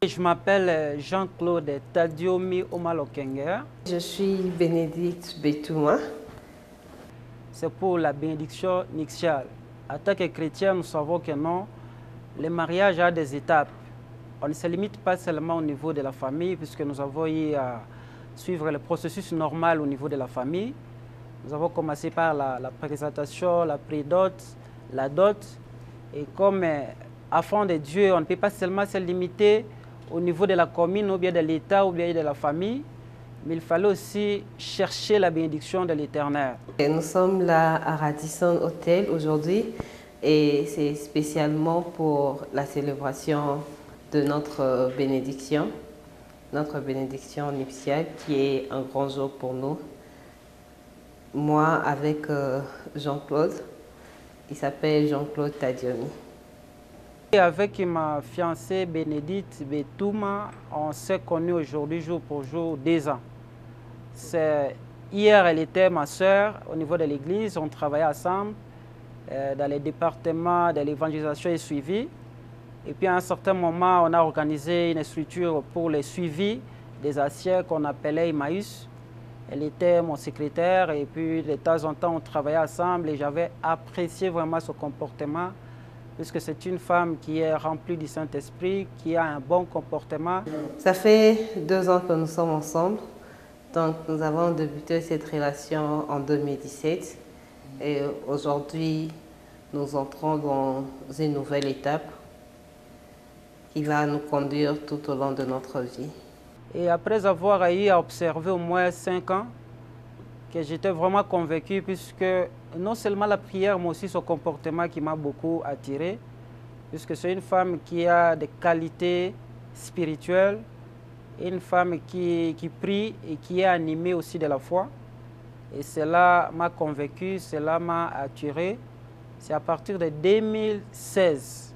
Je m'appelle Jean-Claude Tadiomi Omalokenge. Je suis Bénédicte Betouma. C'est pour la bénédiction nuptiale. En tant que chrétien, nous savons que non, le mariage a des étapes. On ne se limite pas seulement au niveau de la famille, puisque nous avons eu à suivre le processus normal au niveau de la famille. Nous avons commencé par la présentation, la pré-dot, la dot. Et comme enfant de Dieu, on ne peut pas seulement se limiter au niveau de la commune, ou bien de l'État, ou bien de la famille, mais il fallait aussi chercher la bénédiction de l'Éternel. Nous sommes là à Radisson Hotel aujourd'hui et c'est spécialement pour la célébration de notre bénédiction nuptiale qui est un grand jour pour nous. Moi avec Jean-Claude, il s'appelle Jean-Claude Tadiomi. Et avec ma fiancée Bénédicte Betouma, on s'est connus aujourd'hui jour pour jour 2 ans. Hier, elle était ma sœur au niveau de l'église, on travaillait ensemble dans les départements de l'évangélisation et suivi. Et puis à un certain moment, on a organisé une structure pour le suivi des anciens qu'on appelait Emmaüs. Elle était mon secrétaire et puis de temps en temps, on travaillait ensemble et j'avais apprécié vraiment son comportement puisque c'est une femme qui est remplie du Saint-Esprit, qui a un bon comportement. Ça fait 2 ans que nous sommes ensemble. Donc nous avons débuté cette relation en 2017 et aujourd'hui nous entrons dans une nouvelle étape qui va nous conduire tout au long de notre vie. Et après avoir eu à observer au moins 5 ans, que j'étais vraiment convaincu puisque non seulement la prière, mais aussi son comportement qui m'a beaucoup attiré, puisque c'est une femme qui a des qualités spirituelles, une femme qui prie et qui est animée aussi de la foi. Et cela m'a convaincu, cela m'a attiré. C'est à partir de 2016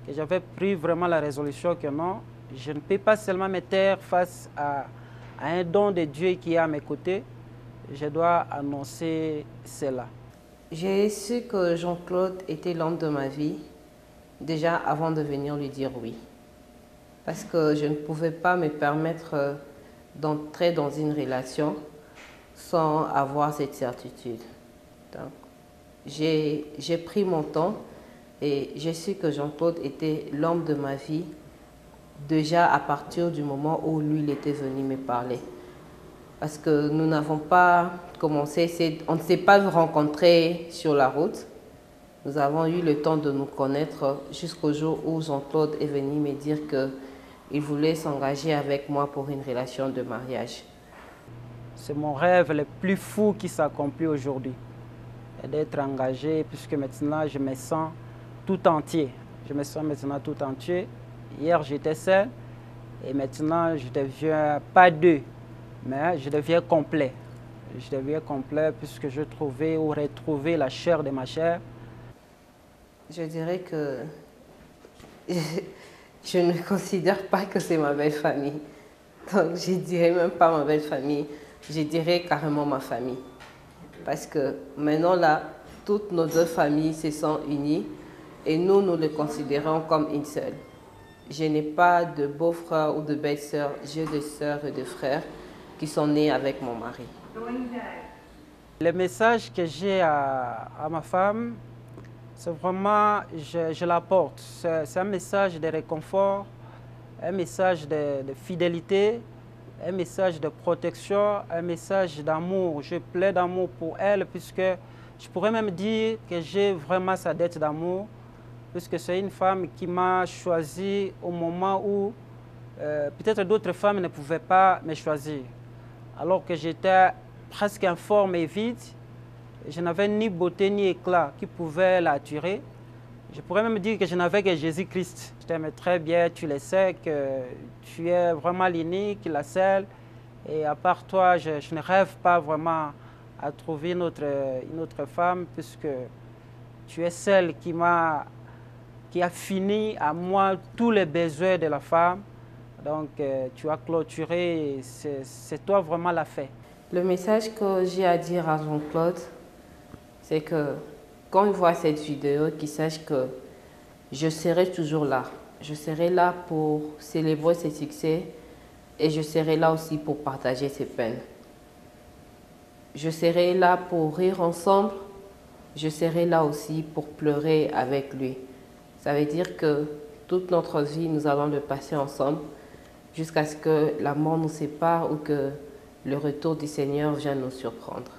que j'avais pris vraiment la résolution que non, je ne peux pas seulement me taire face à un don de Dieu qui est à mes côtés, je dois annoncer cela. J'ai su que Jean-Claude était l'homme de ma vie déjà avant de venir lui dire oui. Parce que je ne pouvais pas me permettre d'entrer dans une relation sans avoir cette certitude. Donc, j'ai pris mon temps et j'ai su que Jean-Claude était l'homme de ma vie déjà à partir du moment où lui il était venu me parler. Parce que nous n'avons pas commencé, on ne s'est pas rencontrés sur la route. Nous avons eu le temps de nous connaître jusqu'au jour où Jean-Claude est venu me dire qu'il voulait s'engager avec moi pour une relation de mariage. C'est mon rêve le plus fou qui s'accomplit aujourd'hui, d'être engagé, puisque maintenant je me sens tout entier. Je me sens maintenant tout entier. Hier j'étais seul et maintenant je deviens pas deux, mais je deviens complet. Je deviens complet puisque je trouvais ou retrouvais la chair de ma chair. Je dirais que je ne considère pas que c'est ma belle famille. Donc je ne dirais même pas ma belle famille, je dirais carrément ma famille. Parce que maintenant là, toutes nos 2 familles se sont unies et nous le considérons comme une seule. Je n'ai pas de beau-frère ou de belle-sœur, j'ai des sœurs et des frères qui sont nés avec mon mari. Le message que j'ai à ma femme, c'est vraiment, je l'apporte. C'est un message de réconfort, un message de fidélité, un message de protection, un message d'amour. Je plaide d'amour pour elle puisque je pourrais même dire que j'ai vraiment sa dette d'amour puisque c'est une femme qui m'a choisi au moment où peut-être d'autres femmes ne pouvaient pas me choisir. Alors que j'étais presque informe et vide, je n'avais ni beauté ni éclat qui pouvait l'attirer. Je pourrais même dire que je n'avais que Jésus-Christ. Je t'aime très bien, tu le sais, que tu es vraiment l'unique, la seule. Et à part toi, je ne rêve pas vraiment à trouver une autre femme puisque tu es celle qui a fini à moi tous les besoins de la femme. Donc tu as clôturé, c'est toi vraiment la fée. Le message que j'ai à dire à Jean-Claude, c'est que quand il voit cette vidéo, qu'il sache que je serai toujours là je serai là pour célébrer ses succès et je serai là aussi pour partager ses peines. Je serai là pour rire ensemble, je serai là aussi pour pleurer avec lui. Ça veut dire que toute notre vie, nous allons le passer ensemble jusqu'à ce que la mort nous sépare ou que le retour du Seigneur vienne nous surprendre.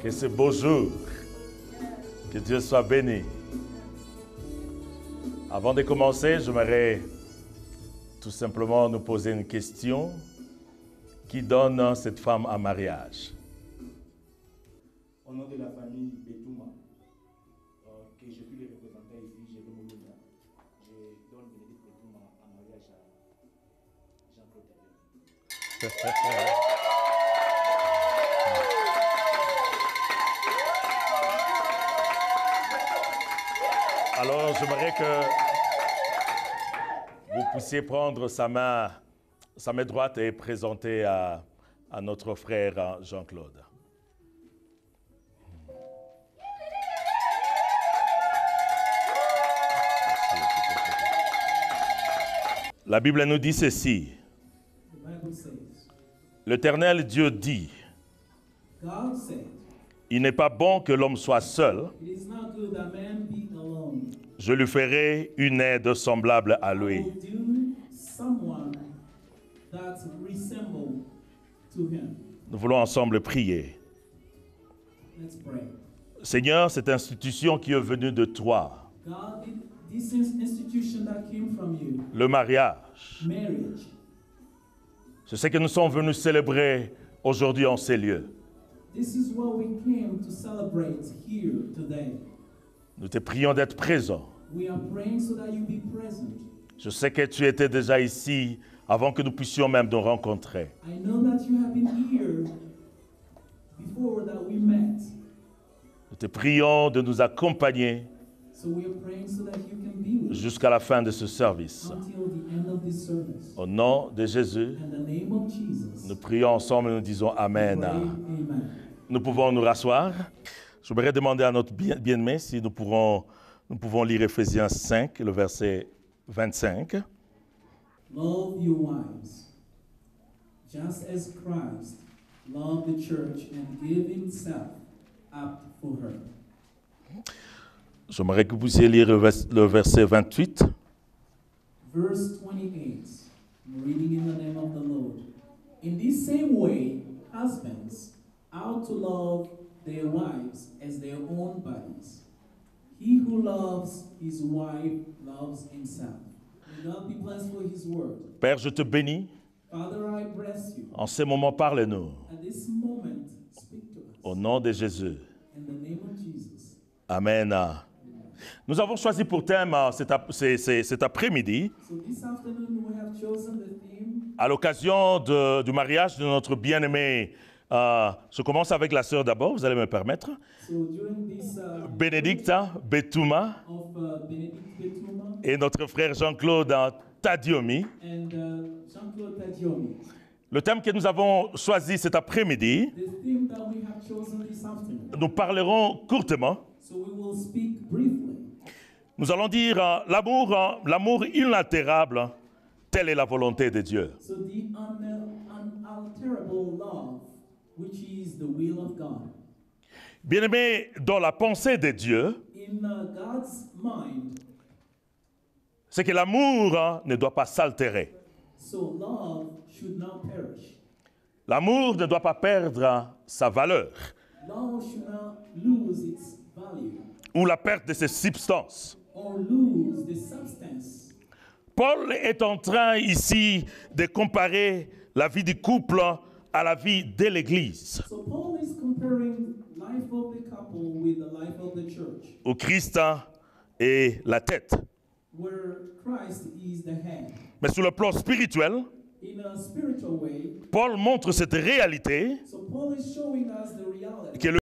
Que ce beau jour, que Dieu soit béni. Avant de commencer, j'aimerais tout simplement nous poser une question. Qui donne cette femme en mariage? Au nom de la famille Betouma, que je puis les représenter ici, je vais me donner. Je donne Bénédicte Betouma en mariage à Jean-Claude Tadiomi. Alors, j'aimerais que vous puissiez prendre sa main droite et présenter à notre frère Jean-Claude. La Bible nous dit ceci. L'Éternel Dieu dit, il n'est pas bon que l'homme soit seul. Je lui ferai une aide semblable à lui. Nous voulons ensemble prier. Seigneur, cette institution qui est venue de toi, le mariage, c'est ce que nous sommes venus célébrer aujourd'hui en ces lieux. Nous te prions d'être présent. Je sais que tu étais déjà ici avant que nous puissions même nous rencontrer. Nous te prions de nous accompagner jusqu'à la fin de ce service. Au nom de Jésus, nous prions ensemble et nous disons Amen. Nous pouvons nous rasseoir. Je voudrais demander à notre bien-aimé si nous pouvons lire Éphésiens 5, le verset 25. Love your wives, just as Christ loved the church and gave himself up for her. J'aimerais que vous puissiez lire le verset 28. Verse 28, I'm reading in the name of the Lord. In this same way, husbands ought to love their wives as their own bodies. He who loves his wife loves himself. May God be blessed for his word. Père, je te bénis. Father, I bless you. En ces moments, parle-nous. At this moment, speak to us. Au nom de Jésus. In the name of Jesus. Amen. Nous avons choisi pour thème cet après-midi, So this afternoon we have chosen the theme. à l'occasion du mariage de notre bien-aimé. Je commence avec la sœur d'abord, vous allez me permettre. So during this Bénédicte Betouma of Benedict Betouma et notre frère Jean-Claude Tadiomi. and Jean-Claude Tadiomi. Le thème que nous avons choisi cet après-midi, The theme that we have chosen this afternoon. nous parlerons courtement. So we will speak briefly. Nous allons dire l'amour inaltérable, telle est la volonté de Dieu. So the unalterable love, which is the will of God. Bien-aimé, dans la pensée de Dieu, In God's mind, c'est que l'amour ne doit pas s'altérer. so love should not perish. L'amour ne doit pas perdre sa valeur Love should not lose its value ou la perte de ses substances. or lose the substance. Paul est en train ici de comparer la vie du couple à la vie de l'Église, So Paul is comparing life of the couple with the life of the church, où Christ est la tête. where Christ is the head. Mais sur le plan spirituel, In a spiritual way, Paul montre cette réalité so Paul is showing us the reality. que